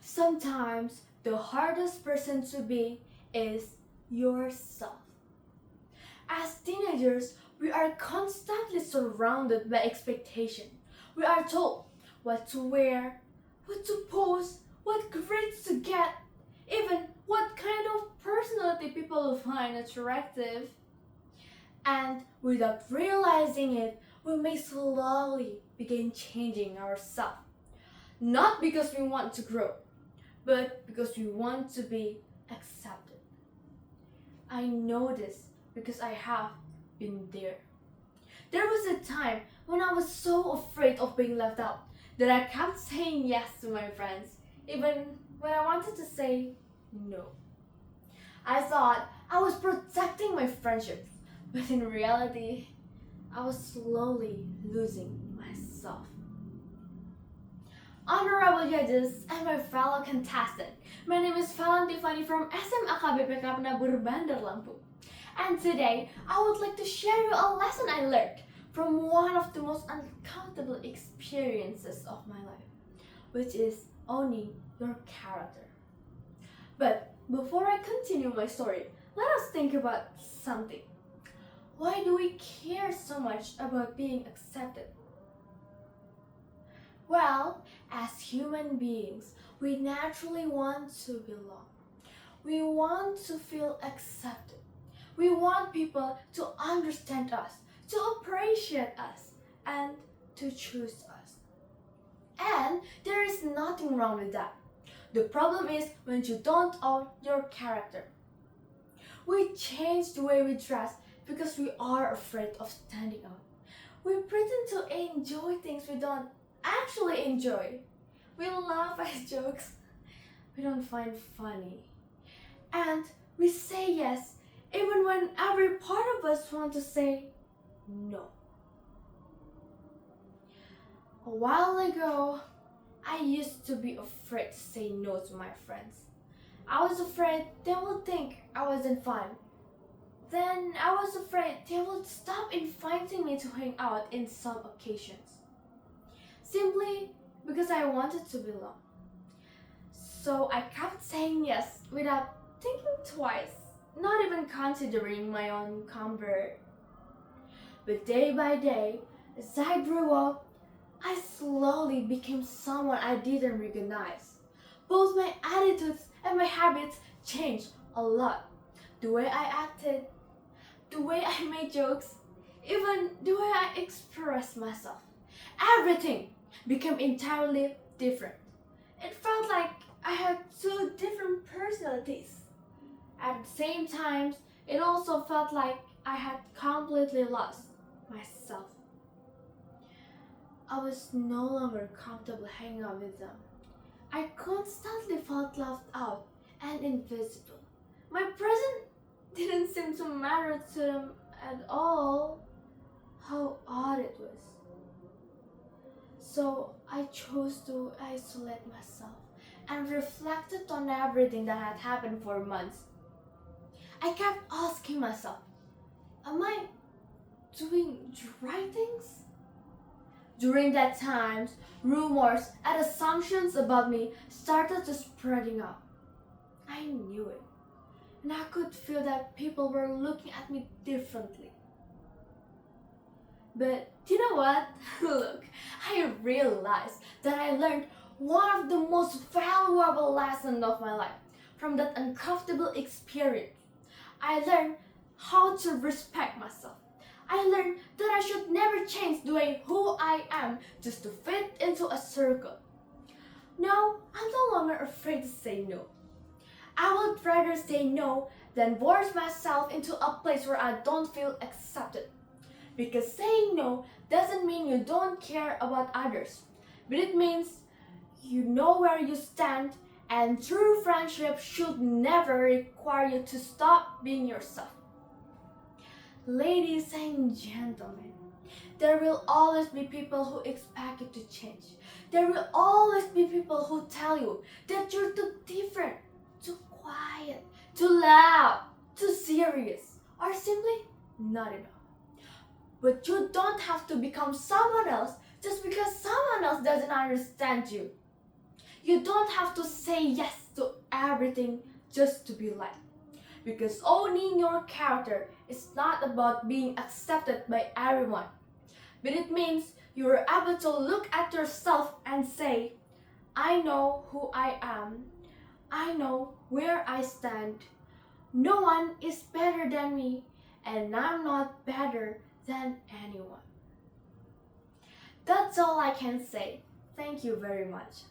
Sometimes the hardest person to be is yourself. As teenagers, we are constantly surrounded by expectation. We are told what to wear, what to post, what grades to get, even what kind of personality people will find attractive. And without realizing it, we may slowly begin changing ourselves. Not because we want to grow, but because we want to be accepted. I know this because I have been there. There was a time when I was so afraid of being left out that I kept saying yes to my friends, even when I wanted to say no. I thought I was protecting my friendships, but in reality, I was slowly losing myself. Honorable judges and my fellow contestant, my name is Fellan from SMA BPK Penabur, Bandar, Lampung. And today, I would like to share you a lesson I learned from one of the most uncountable experiences of my life, which is owning your character. But before I continue my story, let us think about something. Why do we care so much about being accepted? Well, as human beings, we naturally want to belong. We want to feel accepted. We want people to understand us, to appreciate us, and to choose us. And there is nothing wrong with that. The problem is when you don't own your character. We change the way we dress because we are afraid of standing out. We pretend to enjoy things we don't actually enjoy. We laugh at jokes we don't find funny. And we say yes even when every part of us wants to say no. A while ago, I used to be afraid to say no to my friends. I was afraid they would think I wasn't fun. Then I was afraid they would stop inviting me to hang out in some occasions. Simply because I wanted to belong. So I kept saying yes without thinking twice, not even considering my own comfort. But day by day, as I grew up, I slowly became someone I didn't recognize. Both my attitudes and my habits changed a lot. The way I acted, the way I made jokes, even the way I expressed myself. Everything became entirely different. It felt like I had two different personalities. At the same time, it also felt like I had completely lost myself. I was no longer comfortable hanging out with them. I constantly felt left out and invisible. My presence didn't seem to matter to them at all. How odd it was. So I chose to isolate myself and reflected on everything that had happened for months. I kept asking myself, am I doing the right things? During that time, rumors and assumptions about me started to spreading out. I knew it, and I could feel that people were looking at me differently. But you know what? Look, I realized that I learned one of the most valuable lessons of my life from that uncomfortable experience. I learned how to respect myself. I learned that I should never change the way who I am just to fit into a circle. Now, I'm no longer afraid to say no. I would rather say no than force myself into a place where I don't feel accepted. Because saying no doesn't mean you don't care about others, but it means you know where you stand, and true friendship should never require you to stop being yourself. Ladies and gentlemen, there will always be people who expect you to change. There will always be people who tell you that you're too different, too quiet, too loud, too serious, or simply not enough. But you don't have to become someone else just because someone else doesn't understand you. You don't have to say yes to everything just to be liked. Because owning your character is not about being accepted by everyone, but it means you are able to look at yourself and say, I know who I am, I know where I stand. No one is better than me, and I'm not better than anyone. That's all I can say. Thank you very much.